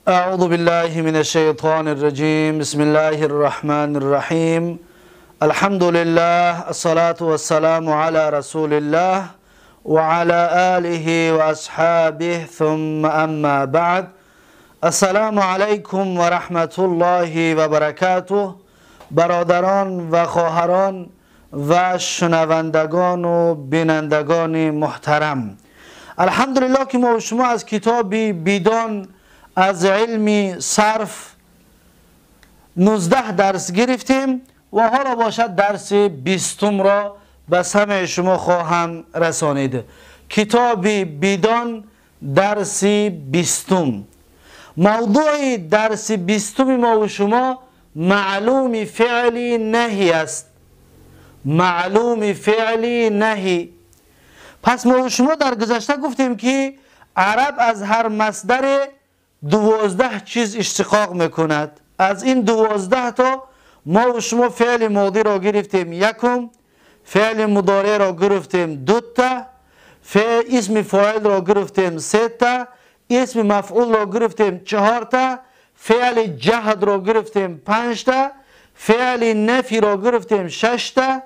أعوذ بالله من الشيطان الرجيم بسم الله الرحمن الرحيم الحمد لله الصلاة والسلام على رسول الله وعلى آله وأصحابه ثم أما بعد السلام عليكم ورحمة الله وبركاته برادران و خواهران و شنوندگان و بینندگان محترم، الحمدلله که ما و شما از کتاب بیدان از علمی صرف 19 درس گرفتیم و حالا باشد درس 20 را به سمع شما خواهم رسانید. کتاب بیدان درس 20. موضوع درس 20 ما و شما معلوم فعلی نهی است. معلوم فعلی نهی. پس ما و شما در گذشته گفتیم که عرب از هر مصدر 12 چیز اشتقاق میکند. از این 12 تا ما و شما فعل ماضی را گرفتیم یکم، فعل مضارع را گرفتیم 2 تا، اسم فاعل را گرفتیم 3 تا، اسم مفعول را گرفتیم 4 تا، فعل جهد را گرفتیم 5 تا، فعل نفی را گرفتیم 6 تا،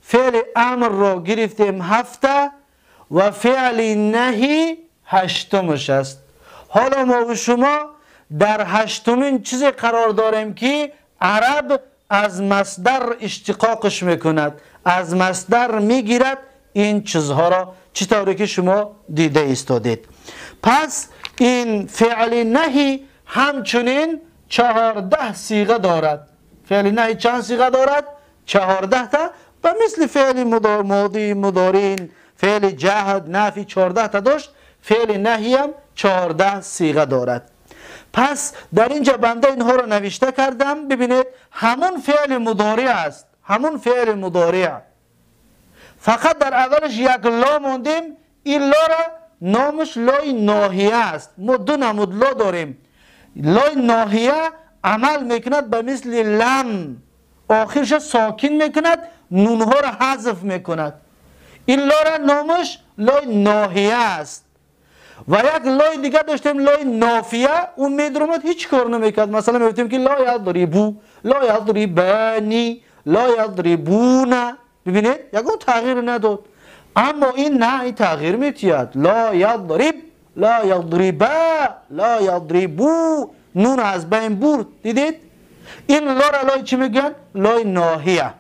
فعل امر را گرفتیم 7 تا و فعل نهی 8 است. حالا ما و شما در 8مین چیزی قرار داریم که عرب از مصدر اشتقاقش میکند، از مصدر میگیرد این چیزها را، چطوری که شما دیده ایستادید. پس این فعل نهی همچنین 14 صیغه دارد. فعل نهی چند صیغه دارد؟ 14 تا. و مثل فعل ماضی، مضارع، فعل جهد، نفی 14 تا داشت، فعل نهی هم 14 صیغه دارد. پس در اینجا بنده اینها رو نوشته کردم. ببینید همون فعل مضارع است، همون فعل مضارع، فقط در اولش یک لا موندیم. این لا را نامش لای ناهیه است. ما 2 نمود لا داریم. لای ناهیه عمل میکند به مثل لم، آخرش ساکن میکند، نونها را حذف میکند. این لا را نامش لای ناهیه است. و یک لای دیگه داشتیم لای نافیه، اون میدرمد هیچ کار نمیکرد. مثلا میگفتیم که لا یضربو، لا یضربانی، لا یضربون. ببینید یکون تغییر نداد. اما این نه، این تغییر میتید. لا یضرب، لا یضربا، لا یضربو، نون از بین برد. دیدید این لا را لای چی میگن؟ لای ناهیه.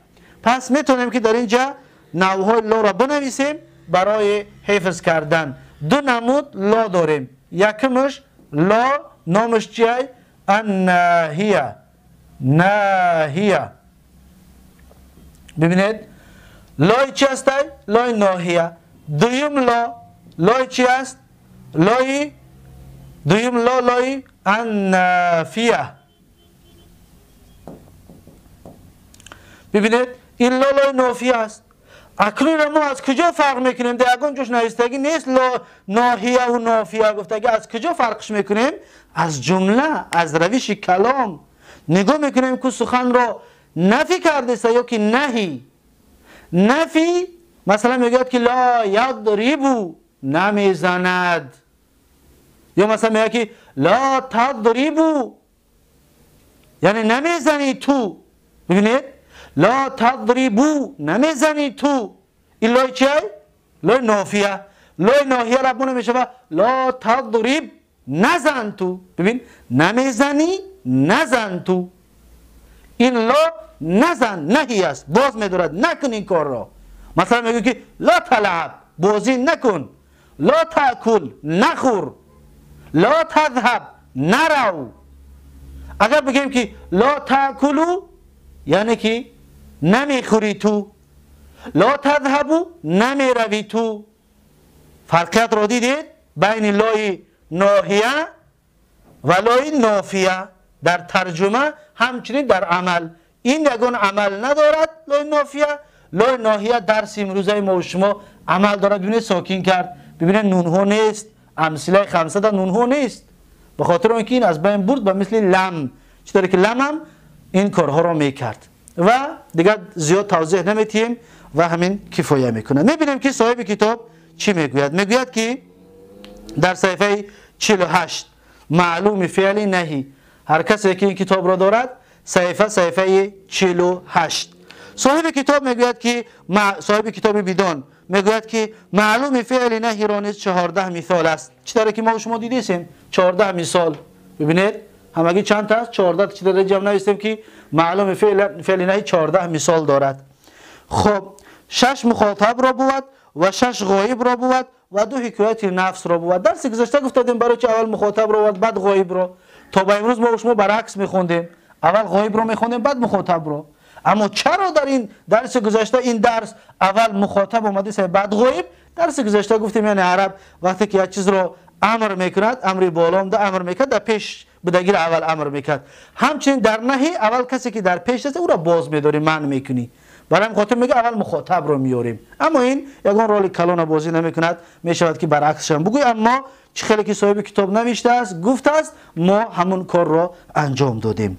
پس میتونیم که در اینجا نوعهای لا را بنویسیم برای حفظ کردن. 2 نمود لا داریم. یکمش لا نامش چیه؟ الناهیه. ناهیه. ببینید لای چی است؟ لای ناهیه. دویم لا، لای چی است؟ لای دویم لا، لای النافیه. ببینید این لا لای نافیه است. اکنون ما از کجا فرق میکنیم؟ در اگون جوش نویستگی نیست لا ناهیه و نافیه گفتگی. از کجا فرقش میکنیم؟ از جمله، از روش کلام نگاه میکنیم که سخن را نفی کرده است یا که نهی. نفی مثلا میگه که لا یضربو، نمیزند. یا مثلا میگه که لا تضربو، یعنی نمیزنی تو. ببینید لا تضربو، نمیزنی تو. این لای چیه؟ لای نافیه. لای ناهیه ربونه میشه و لا تضرب، نزن تو. ببین نمیزنی، نزن تو. این لا نزن نهی است، باز میدارد نکن این کار را. مثلا میگه که لا تلعب، بازی نکن. لا تاکل، نخور. لا تذهب، نرو. اگر بگیم که لا تاکلو یعنی که نمیخوری تو، لا تذهبو نمیروی تو. فرقیت را دیدید بین لای ناهیه و لای نافیه در ترجمه، همچنین در عمل. این یگان عمل ندارد لای نافیه. لای ناهیه درس امروزه ما و شما عمل دارد. ببینید ساکن کرد، ببینید نونها نیست، امثله 500 نونها نیست، به خاطر اینکه این از بین برد به مثل لم، چطوری که لم هم این کارها را میکرد. و دیگر زیاد توضیح نمیتیم و همین کفایه میکنه. میبینیم که صاحب کتاب چی میگوید. میگوید که در صفحه 48 معلوم فعل نهی. هر کسی که این کتاب را دارد صفحه 48. صاحب کتاب میگوید که صاحب کتاب بیدان میگوید که معلوم فعل نهی را نیز 14 مثال است. چطوره که ما و شما دیدیم 14 مثال. ببینید همگی چند تا است؟ 14. چطوره جمع نوشتیم که معلوم فعل نهی 14 مثال دارد. خب 6 مخاطب را بود و 6 غایب را بود و 2 حکایت نفس را بود. درس گذشته گفتیم برای چه اول مخاطب را بود بعد غایب را. تا به امروز ما و شما برعکس میخوندیم، اول غایب را میخوندیم بعد مخاطب را. اما چرا در این درس گذشته این درس اول مخاطب اومده سه بعد غایب؟ درس گذشته گفتیم یعنی عرب وقتی که یک چیز را امر میکند، امر بالا اومده امر میکرد، در پیش بدگیر اول امر میکرد. همچنین در نهی اول کسی که در پیش است او را باز میداری، منع میکنی. برای مخاطب میگه اول مخاطب رو میاریم. اما این یگان رول کلان بازی نمیکند، میشود که برعکسش هم بگوی. اما چه خیلی که صاحب کتاب نوشته است گفته است ما همون کار را انجام دادیم.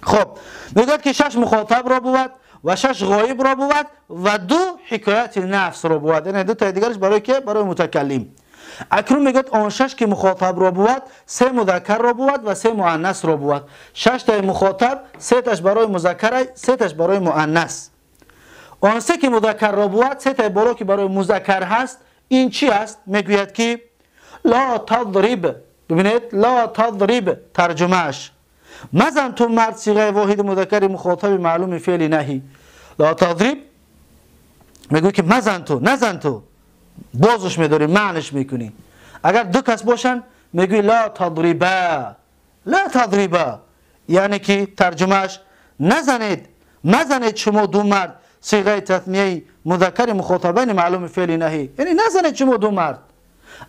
خب میگه که 6 مخاطب را بود و 6 غایب را بود و 2 حکایت نفس را بود. یعنی 2 تا دیگرش برای که برای متکلم. اکنون میگه آن 6 که مخاطب را بود 3 مذکر را بود و 3 مؤنث را بود. 6 تا مخاطب، 3 تاش برای مذکر، 3 تاش برای مؤنث. آن 3 که مذکر را بود 3 تا بالا که برای مذکر هست این چی است؟ میگوید که لا تضرب. ببینید لا تضرب ترجمهش مزن تو مرد صیغه واحد مذکر مخاطب معلوم فعل نهی. لا تضرب میگوی که مزن تو، نزن تو، بازش میداری، معنیش میکنی. اگر 2 کس باشن میگوی لا تضربا، لا تضربا یعنی که ترجمهش نزنید، مزنید شما 2 مرد صیغه تثنیه مذکر مخاطبین معلوم فعل نهی، یعنی نزنید شما 2 مرد.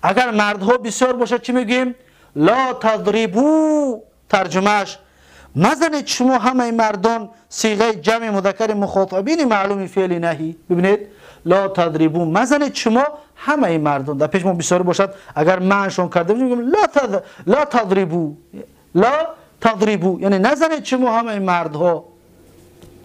اگر مردها بسیار باشد چی میگیم؟ لا تضربو، ترجمهش مزنید شما همه مردان صیغه جمع مذکر مخاطبین معلوم فعل نهی. ببینید لا تضربو مزنید شما همه مردان. در پیش ما بسیار باشد اگر معنشون کرده میگیم لا تضربو، لا تضربو یعنی نزنید شما همه مردها.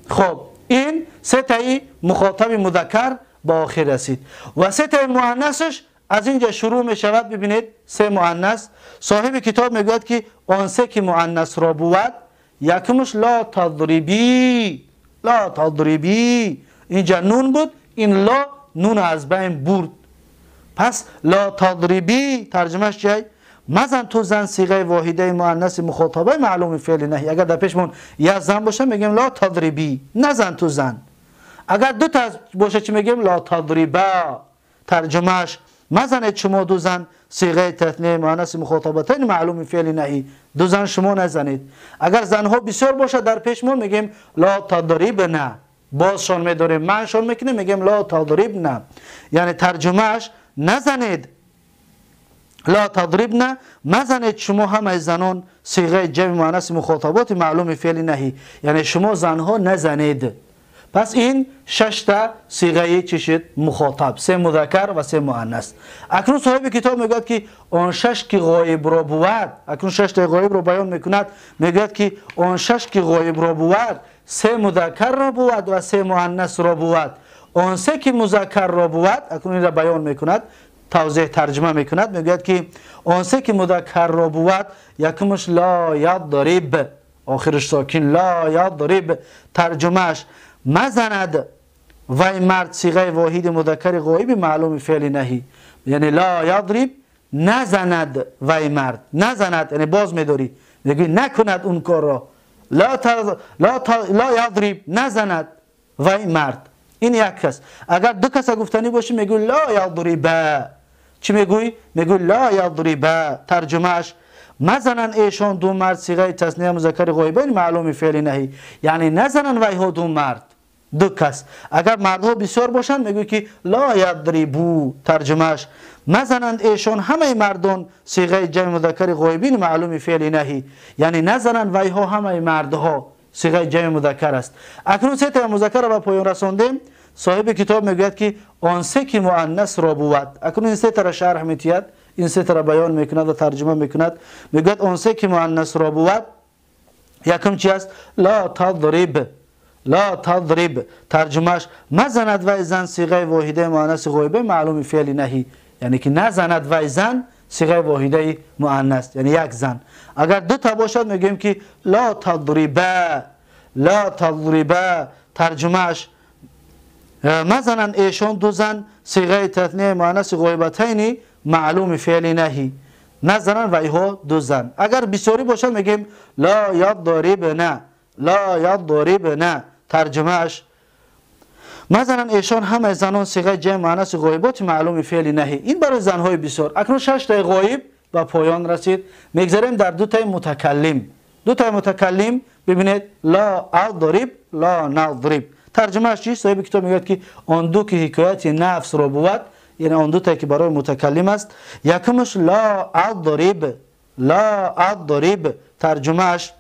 خب این 3 تای مخاطب مذکر با آخر رسید و 3 تای مؤنثش از اینجا شروع می شود. ببینید 3 مؤنث. صاحب کتاب میگوید که آن 3 که مؤنث را بود یکمش لا تضربی، لا تضربی اینجا نون بود، این لا نون از بین برد. پس لا تضربی ترجمهش چیه؟ مزن تو زن صیغه واحده مؤنث مخاطبه معلوم فعل نهی. اگر در پیشمون یا زن باشه میگیم لا تضربی، نزن تو زن. اگر 2 تا باشه چی میگیم؟ لا تضربا، ترجمهش مزنید شما 2 زن صیغه تثنیه مؤنث مخاطبتین معلوم فعل نهی، 2 زن شما نزنید. اگر زنها بسیار باشه در پیشمون میگیم لا تضربنا، بازشان میداریم، معنشان میکنیم میگیم لا تضربنا، یعنی ترجمهش نزنید، لا تضربنا مزنید شما همه زنان صیغه جمع مؤنث مخاطبات معلوم فعل نهی، یعنی شما زنها نزنید. پس این 6 تا صیغه چشید مخاطب، 3 مذکر و 3 مؤنث. اکنون صاحب کتاب میگوید که آن 6 که غایب را بود، اکنون 6 تا غایب را بیان میکند، میگوید که آن 6 که غایب را بود 3 مذکر را بود و 3 مؤنث را بود. آن 3 که مذکر را بود اکنون این را بیان میکند، توضیح ترجمه میکند، میگوید که آن 3 که مذکر را بود یکمش لا یضرب، آخرش ساکن لا یضرب، ترجمهش مزند وی مرد صیغه واحد مذکر غایب معلوم فعل نهی، یعنی لا یضرب نزند وی مرد، نزند یعنی باز میداری، میگی نکند اون کار را، لا یضرب نزند وی مرد. این یک کس. اگر 2 کس گفتنی باشه میگوی لا یضرب، چی میگوی؟ میگوی لا یضرب، ترجمهش مزنن ایشان 2 مرد صیغه تثنیه مذکر غایبین معلوم فعل نهی، یعنی نزنن ویها 2 مرد، 2 کس. اگر مردها بسیار باشن میگوی که لا یضربو، ترجمهش مزنند ایشان همه مردان صیغه جمع مذکر غایبین معلوم فعل نهی، یعنی نزنن ویها همه مردها، صیغه جمع مذکر است. اکنون 3 تا مذکر را به پایان رساندیم. صاحب کتاب میگوید که آن 3 که مؤنث را بود، اکنون این 3 تا را شرح میتید، این 3 تا را بیان میکند و ترجمه میکند. میگوید آن 3 که مؤنث را بود یکم چی است؟ لا تضرب، لا تضرب، ترجمهش مزند وی زن صیغه واحده مؤنث غایبه معلوم فعل نهی، یعنی که نزند وی زن صيغه واحده مؤنث یعنی یک زن. اگر دو تا باشد میگیم که لا تضربا، لا تضربا. ترجمهش مثلا ایشان دو زن صيغه تثنیه مؤنث غایبتین معلوم فعل نهی، نزنن و ایها دو زن. اگر بسیاری باشد میگیم لا یضربن، لا یضربن. ترجمهش مثلا ایشان همه زنان صيغه جمع مؤنث غایبات معلوم فعل نهی. این برای زنهای بسیار. اکنون 6 تای غایب به پایان رسید. میگذاریم در 2 تای متکلم. 2 تای متکلم ببینید لا اضرب لا نضرب. ترجمهش چیست؟ صاحب کتاب میگه که آن دو که حکایت نفس را بود، یعنی آن دو تا که برای متکلم است. یکمش لا اضرب، لا اضرب. ترجمهش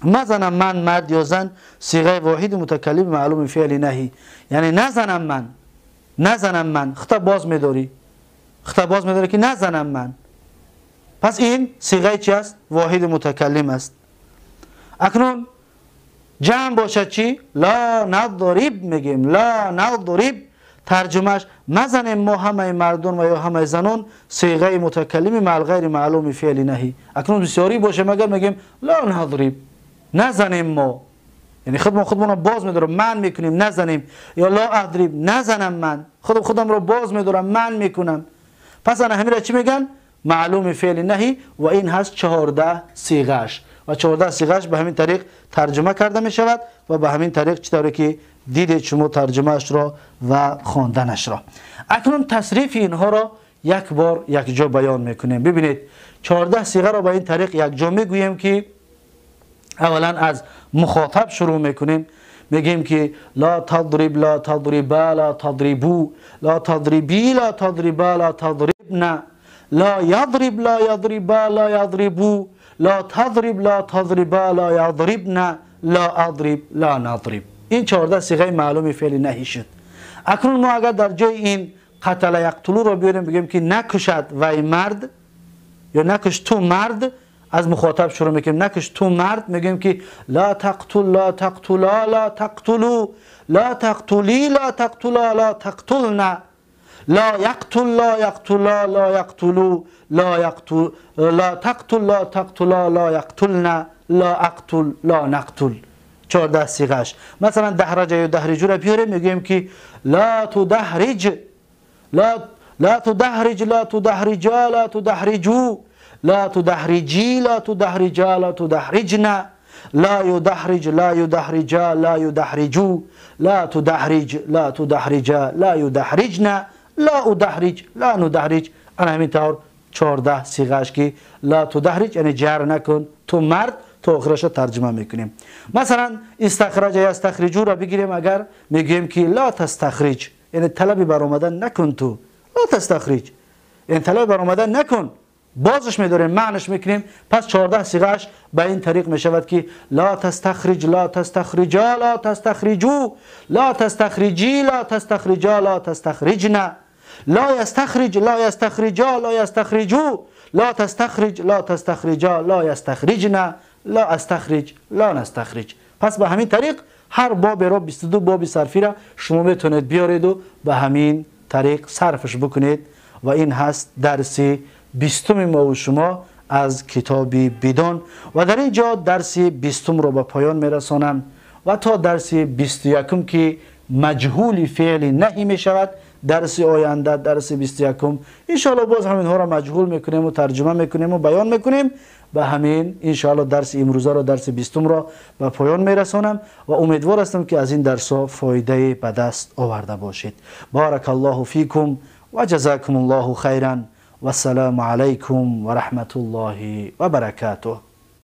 نزنم من مرد یا زن صيغه واحد متکلم معلوم فعل نهی، یعنی نزنم من، نزنم من. خطاب باز میداری، خطاب باز میداری که نزنم من. پس این صيغه چی است؟ واحد متکلم است. اکنون جمع باشد چی؟ لا نضرب میگیم لا نضرب. ترجمهش نزنیم ما همه مردان و یا همه زنان صيغه متکلم مع غیر معلوم فعل نهی. اکنون بسیاری باشه مگر میگیم لا نضرب، نزنیم ما، یعنی خودمون باز میدارم من میکنیم نزنیم. یا لا اضرب، نزنم من، خودم رو باز میدارم من میکنم. پس انا همین را چی میگن؟ معلوم فعل نهی. و این هست 14 صيغه‌اش و 14 صيغه‌اش به همین طریق ترجمه کرده می شود و به همین طریق چطوری که دیدید شما ترجمهش را و خواندنش را. اکنون تصریف اینها را یک بار یک جا بیان میکنیم. ببینید 14 صيغه را به این طریق یک جا میگوییم که اولا از مخاطب شروع میکنیم. میگیم که لا تضرب لا تضربا لا تضربو، لا تضربی لا تضربا لا تضربن، لا یضرب لا یضربا لا یضربو، لا تضرب لا تضربا لا یضربن، لا اضرب لا نضرب. این 14 صيغه معلوم فعل نهی شد. اکنون ما اگر در جای این قتل یقتلو رو بیاریم بگیم که نکشد وی مرد یا نکش تو مرد، از مخاطب شروع میکنیم. نکش تو مرد میگیم که لا تقتل لا تقتلا لا تقتلو، لا تقتلی لا تقتلا لا تقتلن، لا يقتل لا يقتلا لا يقتلو، لا يقتل لا تقتل لا تقتلا لا يقتلن، لا اقتل لا نقتل. 14 صيغه‌اش. مثلا دحرج یا دحرجو را بیاریم میگیم که لا تدحرج، لا تدحرج لا تدحرجا لا تدحرجو، لا تدحرجی لا تدحرجا لا تدحرجن، لا يدحرج لا يدحرجا لا يدحرجو، لا تدحرج لا تدحرجا لا يدحرجن، لا ادحرج لا ندحرج. انا همین طور 14 صيغه‌اش که لا تدحرج یعنی جر نکن تو مرد، تو آخرش ترجمه میکنیم. مثلا استخرج یا استخرجو را بگیریم، اگر میگیم که لا تستخرج یعنی طلب برآمدن نکن، تو لا تستخرج یعنی طلب برآمدن نکن، بازش میداریم معنیش میکنیم. پس 14 صيغه‌اش به این طریق میشود که لا تستخرج لا تستخرجا لا تستخرجو، لا تستخرجی لا تستخرجا لا تستخرجن، لا يستخرج لا يستخرجا لا يستخرجو، لا تستخرج لا تستخرجا لا يستخرجن، لا استخرج لا نستخرج. پس به همین طریق هر باب را 22 باب صرفی را شما میتونید بیارید و به همین طریق صرفش بکنید. و این هست درس 20 ما و شما از کتاب بدون. و در اینجا درس 20 را به پایان میرسانم و تا درس 21 که مجهول فعل نهی می شود، درس آینده درس 21 انشاءالله باز همین ها را مجهول میکنیم و ترجمه میکنیم و بیان میکنیم. به همین انشاءالله درس امروزه را درس 20 را به پایان میرسانم و امیدوار هستم که از این درس ها فایده به دست آورده باشید. بارک الله فیکم و جزاکم الله خیرا و السلام علیکم و رحمت الله و برکاته.